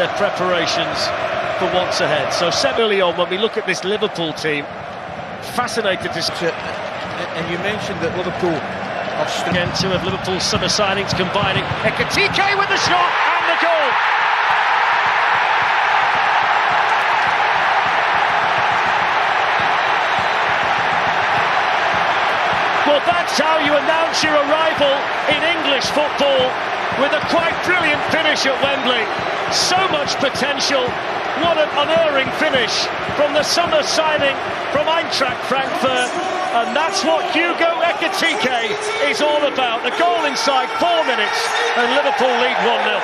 their preparations for what's ahead. So early on, when we look at this Liverpool team, fascinated to see. And you mentioned that Liverpool are again, two of Liverpool's summer signings combining. Ekitike with the shot and the goal. Well, that's how you announce your arrival in English football, with a quite brilliant finish at Wembley. So much potential. What an unerring finish from the summer signing from Eintracht Frankfurt. And that's what Hugo Ekitike is all about. The goal inside 4 minutes and Liverpool lead 1-0.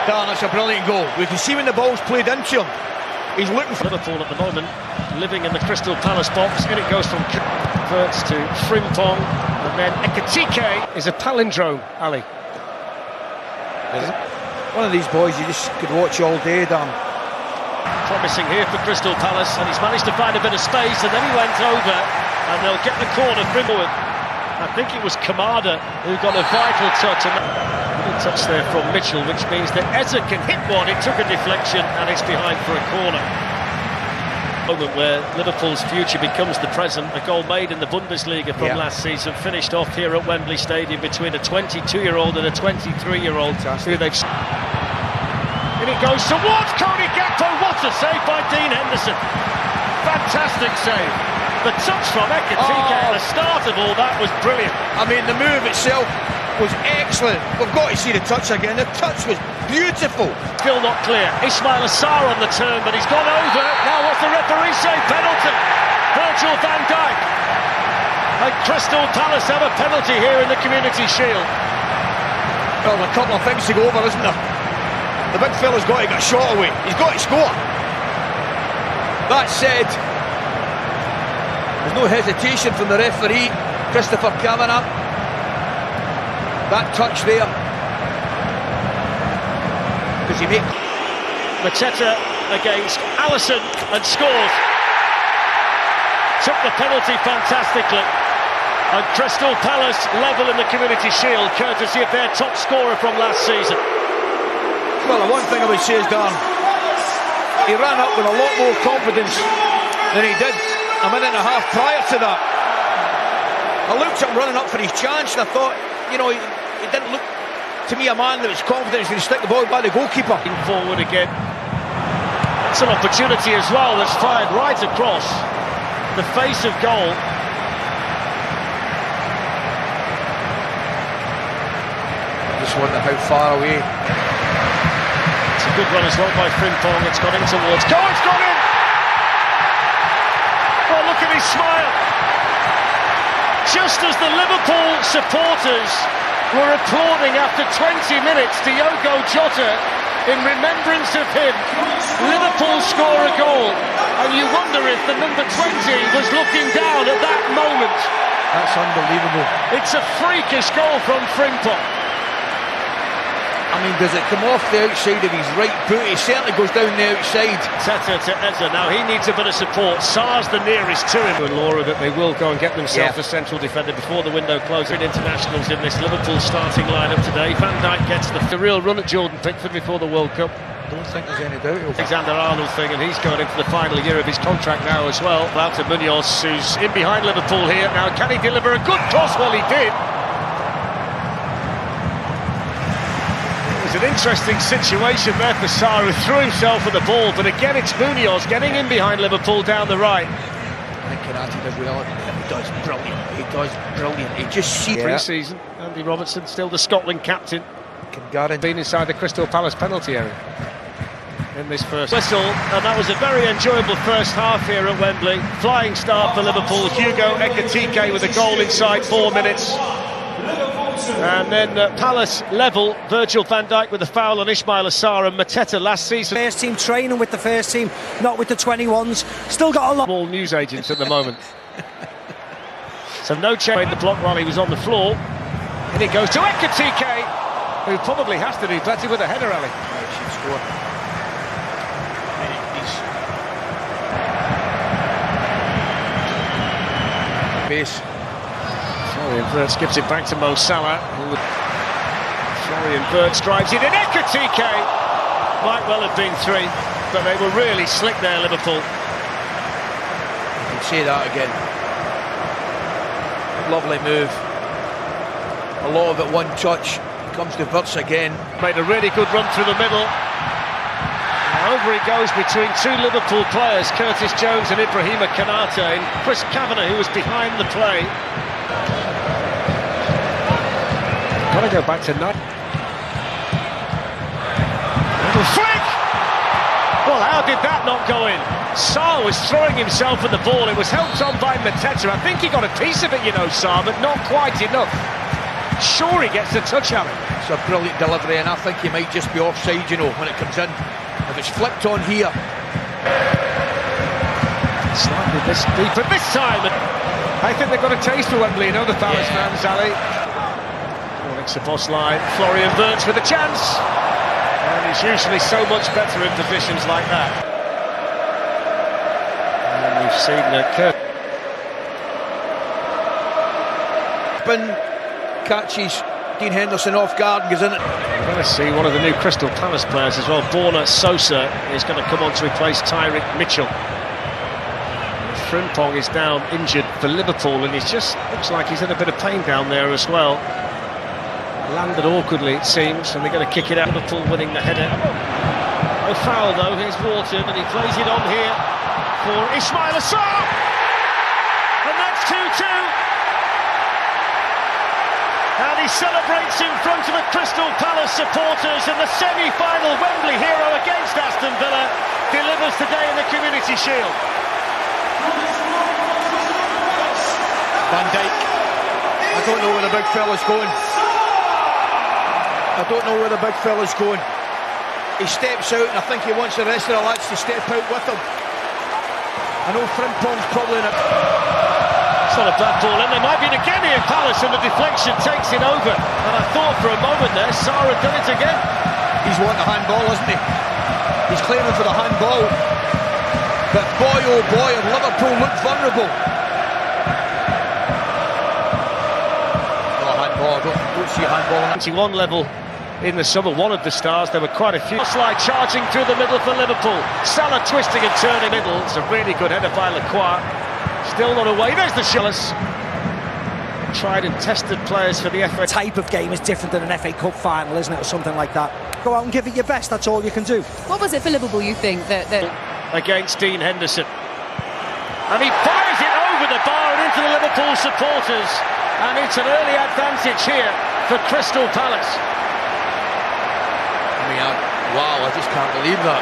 Dan, it's a brilliant goal. We can see when the ball's played into him. He's looking for Liverpool at the moment, living in the Crystal Palace box. In it goes from Verts to Frimpong, and then Ekitike is a palindrome, Ali. one of these boys you just could watch all day, Dan. Promising here for Crystal Palace, and he's managed to find a bit of space, and then he went over, and they'll get the corner forward. I think it was Kamada who got a vital touch, and a touch there from Mitchell, which means that Eze can hit one. It took a deflection, and it's behind for a corner. Moment where Liverpool's future becomes the present. A goal made in the Bundesliga from last season, finished off here at Wembley Stadium between a 22-year-old and a 23-year-old who they've... And it goes towards Cody Gakpo. What a save by Dean Henderson. Fantastic save. The touch from Ekitike at the start of all that was brilliant. I mean, the move itself was excellent. We've got to see the touch again. The touch was beautiful. Still not clear. Ismaïla Sarr on the turn, but he's gone over. Now what's the referee say? Penalty. Virgil van Dijk. And Crystal Palace have a penalty here in the Community Shield. Well, a couple of things to go over, isn't there? The big fella's got to get a shot away. He's got to score. That said, there's no hesitation from the referee, Christopher Kavanagh. That touch there. Does he make... Mateta against Alisson and scores. Took the penalty fantastically. And Crystal Palace level in the Community Shield, courtesy of their top scorer from last season. Well, the one thing I would say is, Dan, he ran up with a lot more confidence than he did a minute and a half prior to that. I looked at him running up for his chance and I thought, you know, he didn't look to me a man that was confident he's going to stick the ball by the goalkeeper. Forward again. It's an opportunity as well that's fired right across the face of goal. I just wonder how far away. It's a good run as well by Frimpong. It's gone in towards... Go, it's gone in! Oh, look at his smile. Just as the Liverpool supporters were applauding after 20 minutes Diogo Jota in remembrance of him, Liverpool score a goal, and you wonder if the number 20 was looking down at that moment. That's unbelievable. It's a freakish goal from Frimpong. I mean, does it come off the outside of his right boot? He certainly goes down the outside. Mateta to Eze. Now he needs a bit of support. Sarr's the nearest to him. And Laura, that they will go and get themselves a central defender before the window closes. Internationals in this Liverpool starting lineup today. Van Dijk gets the real run at Jordan Pickford before the World Cup. Don't think there's any doubt. Alexander-Arnold thing, and he's going into the final year of his contract now as well. Lauter Munoz, who's in behind Liverpool here. Now can he deliver a good cross? Well, he did. It's an interesting situation there for Sarr, who threw himself at the ball, but again it's Munoz getting in behind Liverpool down the right. I think Kanati does well. He does brilliant. He does brilliant. He just sees... Pre-season, Andy Robertson, still the Scotland captain. Can guarantee... Been inside the Crystal Palace penalty area in this first whistle, and that was a very enjoyable first half here at Wembley. Flying start for Liverpool. Hugo Ekitike with a goal inside 4 minutes. And then Palace level, Virgil van Dijk with a foul on Ismaïla Sarr, and Mateta last season. First team training with the first team, not with the 21s. Still got a lot. Small newsagents at the moment. So no change in the block while he was on the floor. And it goes to Ekitike, who probably has to do better with a header, Ali. He should score. Base. Florian Wirtz gives it back to Mo Salah. Florian Wirtz drives it in. Ekitike Might well have been 3, but they were really slick there, Liverpool. You can say that again. Lovely move. A lot of it one touch. Comes to Wirtz again. Made a really good run through the middle. And over he goes between 2 Liverpool players, Curtis Jones and Ibrahima Konate, and Chris Kavanagh, who was behind the play. Got to go back to 9. Little flick! Well, how did that not go in? Sarr was throwing himself at the ball. It was helped on by Mateta. I think he got a piece of it, you know, Sarr, but not quite enough. Sure, he gets a touch at it. It's a brilliant delivery, and I think he might just be offside, you know, when it comes in. If it's flipped on here. Slightly this deep, but this time, I think they've got a taste for Wembley, you know, the Palace fans, Ali. It's the boss line. Florian Wirtz with a chance. And he's usually so much better in positions like that. And we've seen Kurt. Catches Dean Henderson off guard and goes in it. We're going to see one of the new Crystal Palace players as well. Borna Sosa is going to come on to replace Tyrick Mitchell. Frimpong is down injured for Liverpool, and he's just looks like he's in a bit of pain down there as well. Landed awkwardly, it seems, and they're going to kick it out. Liverpool winning the header. No foul though. Here's Wharton, and he plays it on here for Ismaïla Sarr, and that's 2-2. And he celebrates in front of the Crystal Palace supporters, and the semi-final Wembley hero against Aston Villa delivers today in the Community Shield. Van Dijk. I don't know where the big fella's going. I don't know where the big fella's going. He steps out, and I think he wants the rest of the lads to step out with him. I know Frimpong's probably in it. It's not a bad ball, and there might be an again here, Palace, and the deflection takes it over. And I thought for a moment there, Sarr had done it again. He's wanting a handball, isn't he? He's claiming for the handball. But boy, oh boy, have Liverpool looked vulnerable. No handball, I don't see a handball. 91 level in the summer, one of the stars. There were quite a few. Slide charging through the middle for Liverpool. Salah twisting and turning middle. It's a really good header by Lacroix. Still not away. There's the Shillis. Tried and tested players for the FA. Type of game is different than an FA Cup final, isn't it, or something like that? Go out and give it your best. That's all you can do. What was it for Liverpool, you think, that against Dean Henderson, and he fires it over the bar and into the Liverpool supporters, and it's an early advantage here for Crystal Palace. I mean, wow, I just can't believe that.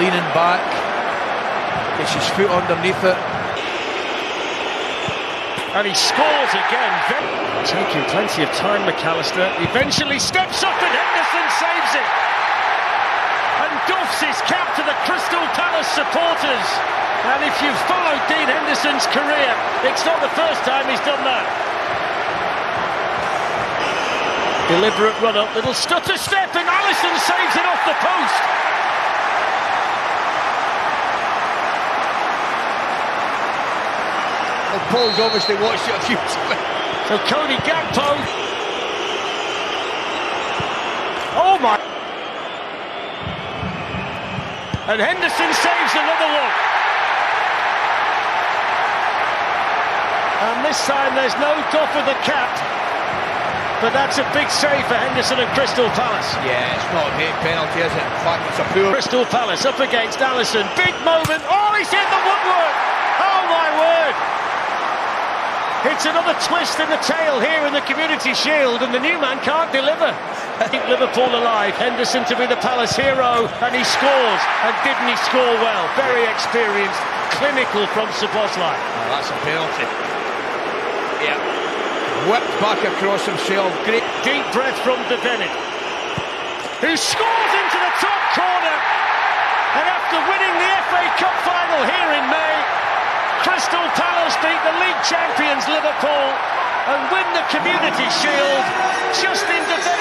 Leaning back. Gets his foot underneath it. And he scores again. Taking plenty of time, McAllister. Eventually steps up and Henderson saves it. And doffs his cap to the Crystal Palace supporters. And if you've followed Dean Henderson's career, it's not the first time he's done that. Deliberate run-up, little stutter step, and Alisson saves it off the post. Well, Paul's obviously watched it a few times. So Cody Gakpo. Oh my! And Henderson saves another one. And this time there's no doff of the cap. But that's a big save for Henderson and Crystal Palace. Yeah, it's not a great penalty, is it? In fact, it's a poor... Crystal Palace up against Alisson. Big moment. Oh, he's hit the woodwork. Oh, my word. It's another twist in the tail here in the Community Shield, and the new man can't deliver. Keep Liverpool alive. Henderson to be the Palace hero, and he scores. And didn't he score well? Very experienced, clinical from Szoboszlai. Oh, that's a penalty. Yeah. Whipped back across himself. Great deep breath from De Venit, who scores into the top corner. And after winning the FA Cup final here in May, Crystal Palace beat the league champions Liverpool and win the Community Shield just in De Venit.